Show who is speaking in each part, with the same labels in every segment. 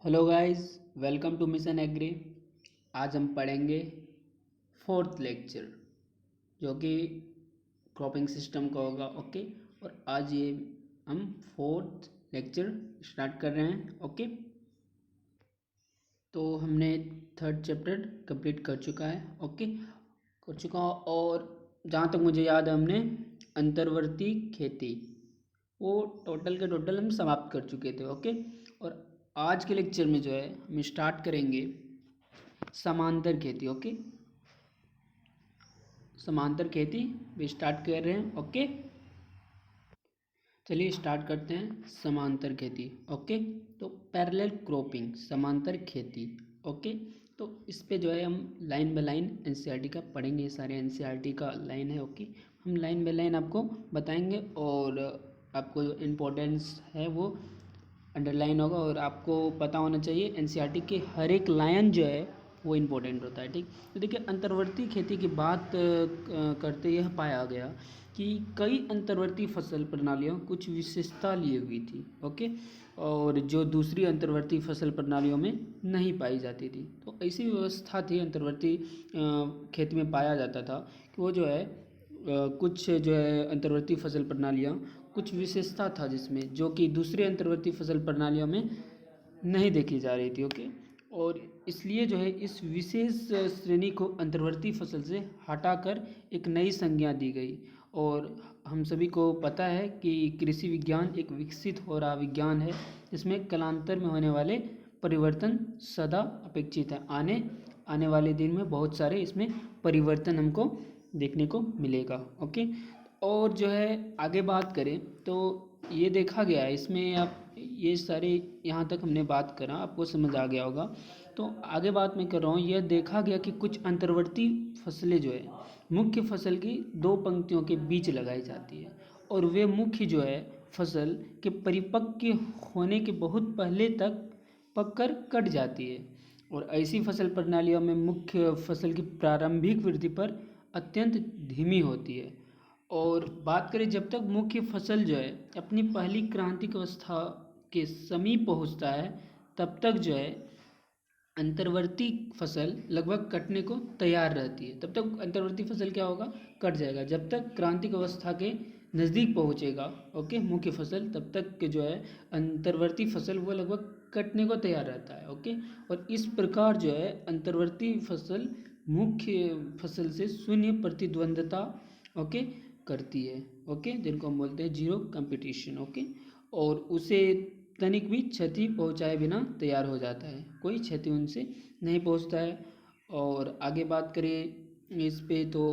Speaker 1: Hello guys, welcome to mission agri. आज हम पढ़ेंगे फोर्थ लेक्चर जो कि क्रॉपिंग सिस्टम का होगा। ओके, और आज ये हम फोर्थ लेक्चर स्टार्ट कर रहे हैं। ओके, तो हमने थर्ड चैप्टर कंप्लीट कर चुका है। ओके, कर चुका हूँ। और जहाँ तक मुझे याद है हमने अंतर्वर्ती खेती वो टोटल के टोटल हम समाप्त कर चुके थे। ओके, और आज के लेक्चर में जो है हम स्टार्ट करेंगे समांतर खेती। ओके, समांतर खेती भी स्टार्ट कर रहे हैं। ओके, चलिए स्टार्ट करते हैं समांतर खेती। ओके, तो पैरेलल क्रॉपिंग समांतर खेती। ओके, तो इस पे जो है हम लाइन बाय लाइन एनसीईआरटी का पढ़ेंगे। ये सारे एनसीईआरटी का लाइन है। ओके, हम लाइन बाय लाइन आपको बताएंगे और आपको जो इम्पोर्टेंस है वो अंडरलाइन होगा। और आपको पता होना चाहिए एनसीईआरटी के हर एक लाइन जो है वो इम्पोर्टेंट होता है। ठीक, तो देखिए अंतर्वर्ती खेती की बात करते यह पाया गया कि कई अंतर्वर्ती फसल प्रणालियों कुछ विशेषता लिए हुई थी। ओके, और जो दूसरी अंतर्वर्ती फसल प्रणालियों में नहीं पाई जाती थी। तो ऐसी व्यवस्था थी अंतर्वर्ती खेती में पाया जाता था कि वो जो है कुछ जो है अंतर्वर्ती फसल प्रणालियाँ कुछ विशेषता था जिसमें जो कि दूसरे अंतर्वर्ती फसल प्रणालियों में नहीं देखी जा रही थी। ओके, और इसलिए जो है इस विशेष श्रेणी को अंतर्वर्ती फसल से हटाकर एक नई संज्ञा दी गई। और हम सभी को पता है कि कृषि विज्ञान एक विकसित हो रहा विज्ञान है जिसमें कालांतर में होने वाले परिवर्तन सदा अपेक्षित है। आने वाले दिन में बहुत सारे इसमें परिवर्तन हमको देखने को मिलेगा। ओके, और जो है आगे बात करें तो ये देखा गया है इसमें, आप ये सारे यहाँ तक हमने बात करा आपको समझ आ गया होगा। तो आगे बात मैं कर रहा हूँ, यह देखा गया कि कुछ अंतर्वर्ती फसलें जो है मुख्य फसल की दो पंक्तियों के बीच लगाई जाती है और वे मुख्य जो है फसल के परिपक्व होने के बहुत पहले तक पककर कट जाती है। और ऐसी फसल प्रणालियों में मुख्य फसल की प्रारंभिक वृद्धि पर अत्यंत धीमी होती है। और बात करें जब तक मुख्य फसल जो है अपनी पहली क्रांतिक अवस्था के समीप पहुंचता है तब तक जो है अंतर्वर्ती फसल लगभग कटने को तैयार रहती है। तब तक अंतर्वर्ती फसल क्या होगा, कट जाएगा। जब तक क्रांतिक अवस्था के नज़दीक पहुंचेगा ओके मुख्य फसल, तब तक के जो है अंतर्वर्ती फसल वो लगभग कटने को तैयार रहता है। ओके, और इस प्रकार जो है अंतर्वर्ती फसल मुख्य फसल से शून्य प्रतिद्वंदता ओके करती है। ओके, जिनको हम बोलते हैं जीरो कंपटीशन। ओके, और उसे तनिक भी क्षति पहुंचाए बिना तैयार हो जाता है, कोई क्षति उनसे नहीं पहुंचता है। और आगे बात करें इस पे तो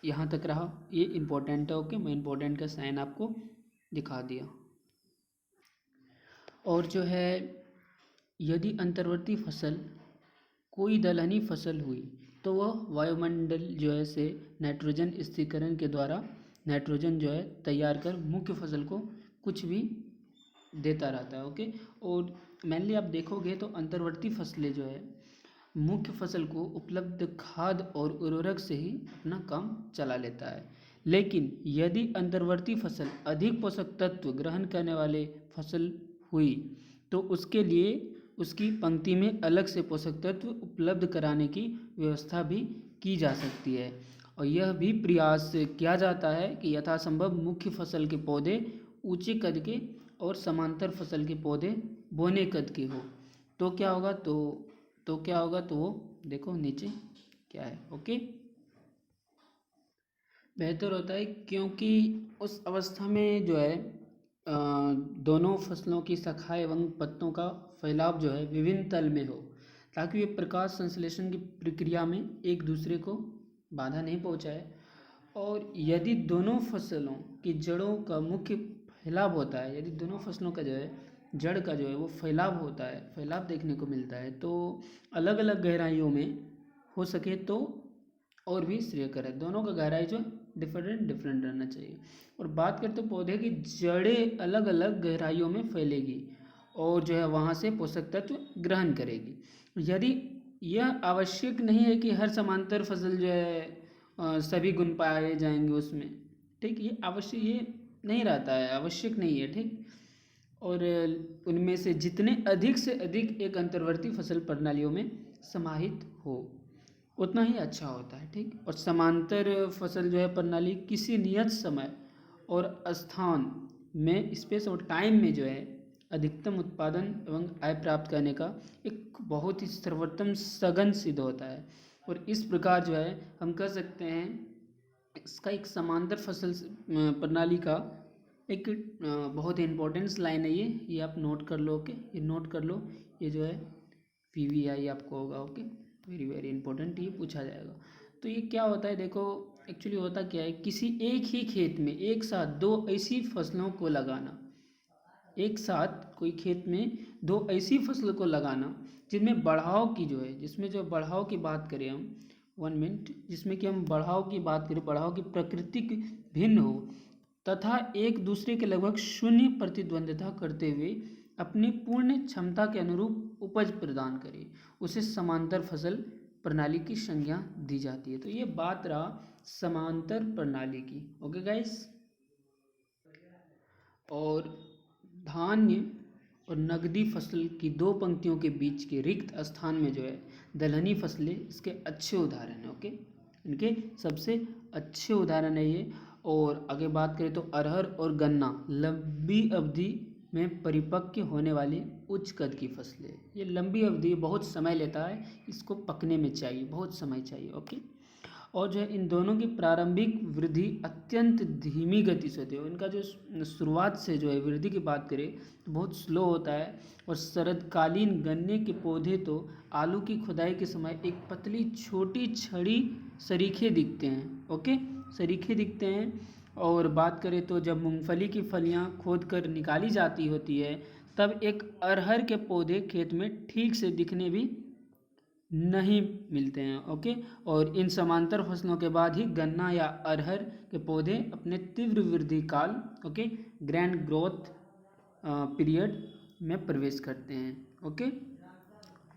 Speaker 1: यहाँ तक रहा, ये इम्पोर्टेंट है। ओके, मैं इम्पोर्टेंट का साइन आपको दिखा दिया। और जो है यदि अंतर्वर्ती फसल कोई दलहनी फसल हुई तो वह वायुमंडल जो है से नाइट्रोजन स्थिरीकरण के द्वारा नाइट्रोजन जो है तैयार कर मुख्य फसल को कुछ भी देता रहता है। ओके, और मेनली आप देखोगे तो अंतर्वर्ती फसलें जो है मुख्य फसल को उपलब्ध खाद और उर्वरक से ही अपना काम चला लेता है। लेकिन यदि अंतर्वर्ती फसल अधिक पोषक तत्व ग्रहण करने वाले फसल हुई तो उसके लिए उसकी पंक्ति में अलग से पोषक तत्व उपलब्ध कराने की व्यवस्था भी की जा सकती है। और यह भी प्रयास किया जाता है कि यथासंभव मुख्य फसल के पौधे ऊंचे कद के और समांतर फसल के पौधे बोने कद के हो। तो क्या होगा, तो क्या होगा, तो वो देखो नीचे क्या है। ओके, बेहतर होता है क्योंकि उस अवस्था में जो है दोनों फसलों की शाखा एवं पत्तों का फैलाव जो है विभिन्न तल में हो ताकि वे प्रकाश संश्लेषण की प्रक्रिया में एक दूसरे को बाधा नहीं पहुंचाए। और यदि दोनों फसलों की जड़ों का मुख्य फैलाव होता है, यदि दोनों फसलों का जो है जड़ का जो है वो फैलाव होता है, फैलाव देखने को मिलता है, तो अलग अलग गहराइयों में हो सके तो और भी श्रेयकर है। दोनों का गहराई जो डिफरेंट डिफरेंट रहना चाहिए। और बात करते तो पौधे की जड़ें अलग अलग गहराइयों में फैलेगी और जो है वहाँ से पोषक तत्व ग्रहण करेगी। यदि यह आवश्यक नहीं है कि हर समांतर फसल जो है सभी गुण पाए जाएंगे उसमें। ठीक, ये आवश्यक ये नहीं रहता है, आवश्यक नहीं है। ठीक, और उनमें से जितने अधिक से अधिक एक अंतर्वर्ती फसल प्रणालियों में समाहित हो उतना ही अच्छा होता है, ठीक। और समांतर फसल जो है प्रणाली किसी नियत समय और स्थान में, स्पेस और टाइम में जो है अधिकतम उत्पादन एवं आय प्राप्त करने का एक बहुत ही सर्वोत्तम सघन सिद्ध होता है। और इस प्रकार जो है हम कह सकते हैं इसका एक समांतर फसल प्रणाली का एक बहुत ही इम्पोर्टेंस लाइन है ये आप नोट कर लो। ओके, ये नोट कर लो, ये जो है PVI आपको होगा। ओके, वेरी वेरी इंपॉर्टेंट, ये पूछा जाएगा। तो ये क्या होता है, देखो एक्चुअली होता क्या है, किसी एक ही खेत में एक साथ दो ऐसी फसलों को लगाना, एक साथ कोई खेत में दो ऐसी फसलों को लगाना जिनमें बढ़ाव की जो है, जिसमें जो बढ़ाव की बात करें हम, 1 मिनट, जिसमें कि हम बढ़ाव की बात करें, बढ़ाव की प्रकृति भिन्न हो तथा एक दूसरे के लगभग शून्य प्रतिद्वंद्विता करते हुए अपनी पूर्ण क्षमता के अनुरूप उपज प्रदान करे, उसे समांतर फसल प्रणाली की संज्ञा दी जाती है। तो ये बात रहा समांतर प्रणाली की। ओके गाइस, और धान्य और नकदी फसल की दो पंक्तियों के बीच के रिक्त स्थान में जो है दलहनी फसलें इसके अच्छे उदाहरण हैं। ओके, इनके सबसे अच्छे उदाहरण है ये। और आगे बात करें तो अरहर और गन्ना लंबी अवधि में परिपक्व होने वाली उच्च कद की फसलें। ये लंबी अवधि, बहुत समय लेता है इसको पकने में, चाहिए बहुत समय चाहिए। ओके, और जो है इन दोनों की प्रारंभिक वृद्धि अत्यंत धीमी गति से होती है। इनका जो शुरुआत से जो है वृद्धि की बात करें तो बहुत स्लो होता है। और शरदकालीन गन्ने के पौधे तो आलू की खुदाई के समय एक पतली छोटी छड़ी सरीखे दिखते हैं। ओके, सरीखे दिखते हैं। और बात करें तो जब मूंगफली की फलियां खोद कर निकाली जाती होती है तब एक अरहर के पौधे खेत में ठीक से दिखने भी नहीं मिलते हैं। ओके, और इन समांतर फसलों के बाद ही गन्ना या अरहर के पौधे अपने तीव्र वृद्धि काल, ओके, ग्रैंड ग्रोथ पीरियड में प्रवेश करते हैं। ओके,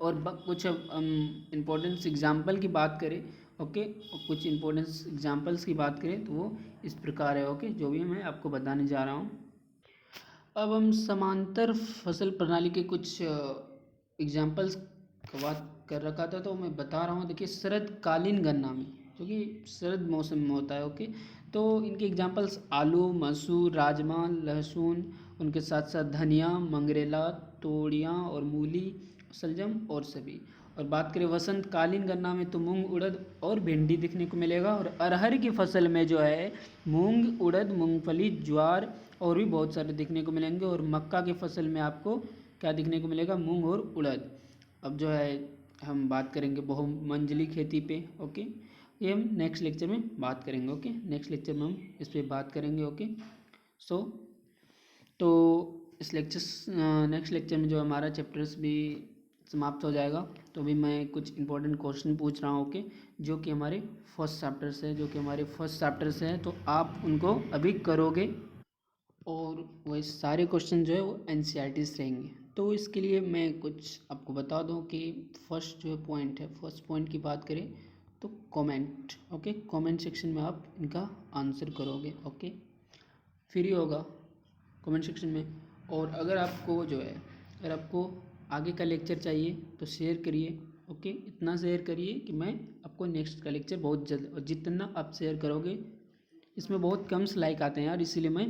Speaker 1: और कुछ इम्पोर्टेंस एग्जाम्पल की बात करें, ओके, और कुछ इम्पोर्टेंस एग्जाम्पल्स की बात करें तो वो इस प्रकार है। ओके, जो भी मैं आपको बताने जा रहा हूँ। अब हम समांतर फसल प्रणाली के कुछ एग्जाम्पल्स का बात कर रखा था तो मैं बता रहा हूँ। देखिए, शरदकालीन गन्ना में, जो कि शरद मौसम में होता है। ओके, तो इनके एग्जांपल्स आलू, मसूर, राजमा, लहसुन, उनके साथ साथ धनिया, मंगरेला, तोड़ियाँ और मूली, शलजम और सभी। और बात करें वसंतकालीन गन्ना में तो मूंग, उड़द और भिंडी दिखने को मिलेगा। और अरहर की फसल में जो है मूंग, उड़द, मूंगफली, ज्वार और भी बहुत सारे दिखने को मिलेंगे। और मक्का की फसल में आपको क्या दिखने को मिलेगा, मूंग और उड़द। अब जो है हम बात करेंगे बहुमंजिली खेती पे। ओके, ये हम नेक्स्ट लेक्चर में बात करेंगे। ओके, नेक्स्ट लेक्चर में हम इस पर बात करेंगे। ओके, तो इस नेक्स्ट लेक्चर में जो हमारा चैप्टर्स भी समाप्त हो जाएगा। तो अभी मैं कुछ इंपॉर्टेंट क्वेश्चन पूछ रहा हूँ। ओके, जो कि हमारे फर्स्ट चैप्टर्स हैं, तो आप उनको अभी करोगे। और वही सारे क्वेश्चन जो है वो NCERT से रहेंगे। तो इसके लिए मैं कुछ आपको बता दूं कि फर्स्ट जो पॉइंट है, फर्स्ट पॉइंट की बात करें तो कमेंट। ओके, कमेंट सेक्शन में आप इनका आंसर करोगे। ओके, फ्री होगा कमेंट सेक्शन में। और अगर आपको आगे का लेक्चर चाहिए तो शेयर करिए। ओके, इतना शेयर करिए कि मैं आपको नेक्स्ट का लेक्चर बहुत जल्द, और जितना आप शेयर करोगे, इसमें बहुत कम लाइक आते हैं यार, इसीलिए मैं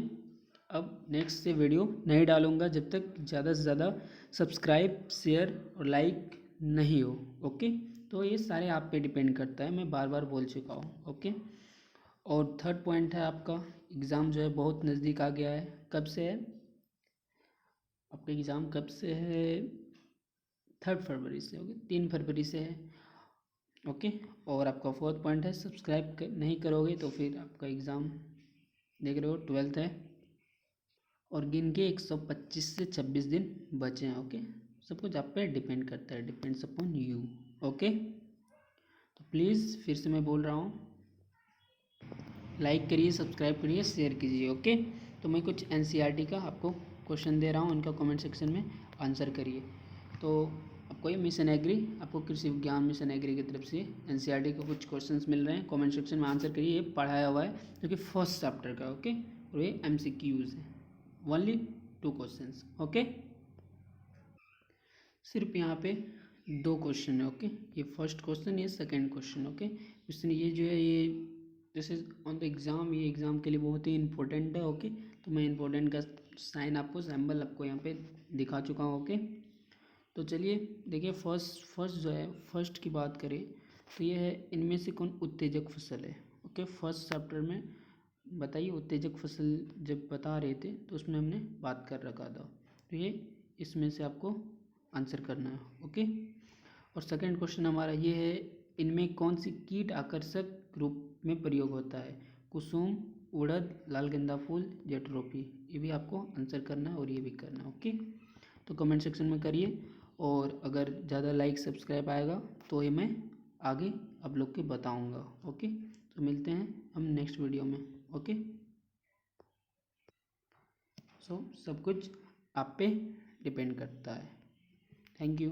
Speaker 1: अब नेक्स्ट से वीडियो नहीं डालूंगा जब तक ज़्यादा से ज़्यादा सब्सक्राइब, शेयर और लाइक नहीं हो। ओके, तो ये सारे आप पे डिपेंड करता है, मैं बार बार बोल चुका हूँ। ओके, और थर्ड पॉइंट है आपका एग्ज़ाम जो है बहुत नज़दीक आ गया है। कब से है आपका एग्ज़ाम? कब से है? 3 फरवरी से। ओके, 3 फरवरी से है। ओके, और आपका फोर्थ पॉइंट है सब्सक्राइब नहीं करोगे तो फिर आपका एग्ज़ाम, देख रहे हो, 12th है और गिन के 125 से 26 दिन बचे हैं। ओके, सब कुछ आप पे डिपेंड करता है, डिपेंड्स अपॉन यू। ओके, तो प्लीज़ फिर से मैं बोल रहा हूँ, लाइक करिए, सब्सक्राइब करिए, शेयर कीजिए। ओके, तो मैं कुछ NCERT का आपको क्वेश्चन दे रहा हूँ, उनका कमेंट सेक्शन में आंसर करिए। तो आपको ये मिशन एग्री, आपको कृषि विज्ञान मिशन एग्री की तरफ से NCERT के कुछ क्वेश्चंस मिल रहे हैं, कमेंट सेक्शन में आंसर करिए। ये पढ़ाया हुआ है जो कि फर्स्ट चैप्टर का। ओके, और ये MCQs है, ओनली 2 क्वेश्चंस। ओके, सिर्फ यहाँ पे 2 क्वेश्चन है। ओके, ये फर्स्ट क्वेश्चन, ये सेकंड क्वेश्चन। ओके, क्वेश्चन ये जो है ये this is on the exam, ये एग्ज़ाम के लिए बहुत ही इंपॉर्टेंट है। ओके, तो मैं इंपॉर्टेंट का साइन आपको सिंबल आपको यहाँ पे दिखा चुका हूँ। ओके, तो चलिए देखिए फर्स्ट जो है, फर्स्ट की बात करें तो ये है इनमें से कौन उत्तेजक फसल है। ओके, फर्स्ट चैप्टर में बताइए उत्तेजक फसल जब बता रहे थे तो उसमें हमने बात कर रखा था, तो ये इसमें से आपको आंसर करना है। ओके, और सेकंड क्वेश्चन हमारा ये है इनमें कौन सी कीट आकर्षक रूप में प्रयोग होता है। कुसुम, उड़द, लाल गेंदा फूल, जेट्रोपी। ये भी आपको आंसर करना है और ये भी करना है। ओके, तो कमेंट सेक्शन में करिए, और अगर ज़्यादा लाइक सब्सक्राइब आएगा तो ये मैं आगे आप लोग के बताऊंगा। ओके, तो मिलते हैं हम नेक्स्ट वीडियो में। ओके, सो सब कुछ आप पे डिपेंड करता है। Thank you.